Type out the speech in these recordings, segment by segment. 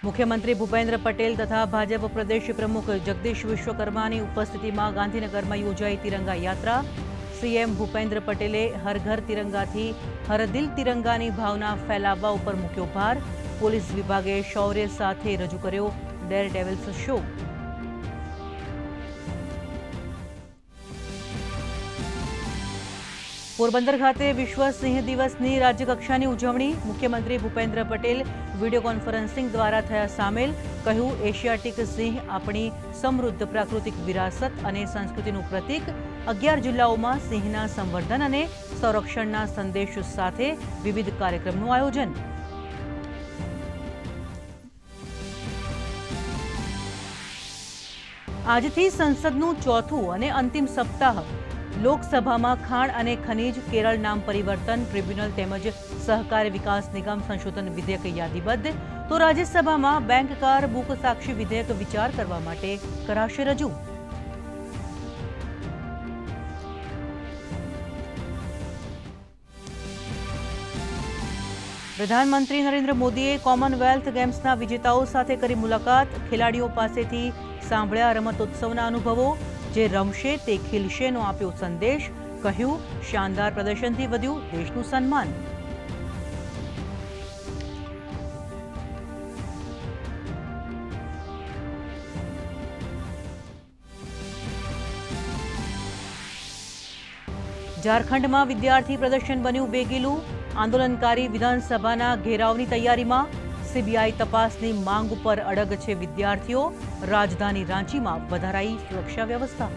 મુખ્યમંત્રી ભૂપેન્દ્ર પટેલ તથા ભાજપ પ્રદેશ પ્રમુખ જગદીશ વિશ્વકર્માની ઉપસ્થિતિમાં ગાંધીનગરમાં યોજાઈ તિરંગા યાત્રા। સીએમ ભૂપેન્દ્ર પટેલે હર ઘર તિરંગાથી હર દિલ તિરંગાની ભાવના ફેલાવવા ઉપર મૂક્યો ભાર। પોલીસ વિભાગે શૌર્ય સાથે રજૂ કર્યો ડેર ડેવિલ્સ શો। પોરબંદર ખાતે વિશ્વ સિંહ દિવસની રાજ્યકક્ષાની ઉજવણી। મુખ્યમંત્રી ભૂપેન્દ્ર પટેલ વિડીયો કોન્ફરન્સિંગ દ્વારા થયા સામેલ। કહ્યું, એશિયાટિક સિંહ આપણી સમૃદ્ધ પ્રાકૃતિક વિરાસત અને સંસ્કૃતિનું પ્રતીક। 11 જિલ્લાઓમાં સિંહના સંવર્ધન અને સંરક્ષણના સંદેશ સાથે વિવિધ કાર્યક્રમનું આયોજન। આજથી સંસદનું ચોથું અને અંતિમ સપ્તાહ। લોકસભામાં ખાણ અને ખનીજ, કેરળ નામ પરિવર્તન ટ્રિબ્યુનલ તેમજ સહકારી વિકાસ નિગમ સંશોધન વિધેયક યાદીબદ્ધ, તો રાજ્યસભામાં બેંક કાર બુક સાક્ષી વિધેયક વિચાર કરવા માટે કરાશે રજૂ। પ્રધાનમંત્રી નરેન્દ્ર મોદીએ કોમનવેલ્થ ગેમ્સના વિજેતાઓ સાથે કરી મુલાકાત। ખેલાડીઓ પાસેથી સાંભળ્યા રમતોત્સવના અનુભવો। જે રમશે તે ખીલશેનો આપ્યો સંદેશ। કહ્યું, શાનદાર પ્રદર્શનથી વધ્યું દેશનું સન્માન। ઝારખંડમાં વિદ્યાર્થી પ્રદર્શન બન્યું વેગીલું। આંદોલનકારી વિધાનસભાના ઘેરાવની તૈયારીમાં। સીબીઆઈ તપાસની માંગ ઉપર અડગ છે વિદ્યાર્થીઓ। રાજધાની રાંચીમાં વધારાઈ સુરક્ષા વ્યવસ્થા।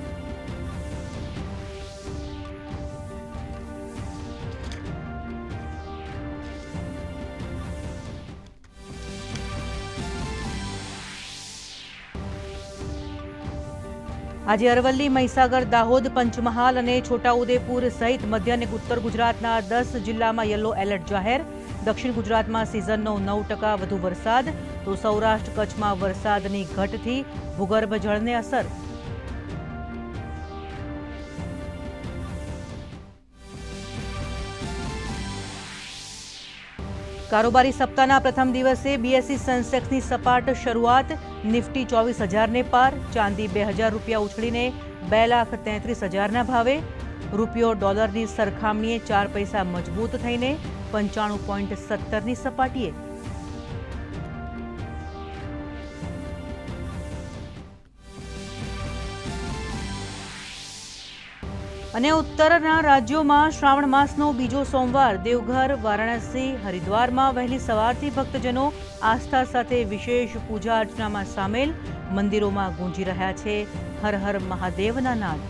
આજે અરવલ્લી, મહીસાગર, દાહોદ, પંચમહાલ અને છોટાઉદેપુર સહિત મધ્ય અને ઉત્તર ગુજરાતના 10 જિલ્લામાં યલો એલર્ટ જાહેર। દક્ષિણ ગુજરાતમાં સિઝનનો 9% વધુ વરસાદ, તો સૌરાષ્ટ્ર કચ્છમાં વરસાદની ઘટથી ભૂગર્ભ જળને અસર। કારોબારી સપ્તાહના પ્રથમ દિવસે બીએસઈ સેન્સેક્સની સપાટ શરૂઆત। નિફ્ટી 24,000ને પાર। ચાંદી 2,000 રૂપિયા ઉછળીને 2,33,000ના ભાવે। રૂપિયો ડોલરની સરખામણીએ 4 પૈસા મજબૂત થઈને 95.17ની સપાટીએ। અને ઉત્તરના રાજ્યોમાં શ્રાવણ માસનો બીજો સોમવાર। દેવઘર, વારાણસી, હરિદ્વારમાં વહેલી સવારથી ભક્તજનો આસ્થા સાથે વિશેષ પૂજા અર્ચનામાં સામેલ। મંદિરોમાં ગુંજી રહ્યા છે હર હર મહાદેવના નાદ।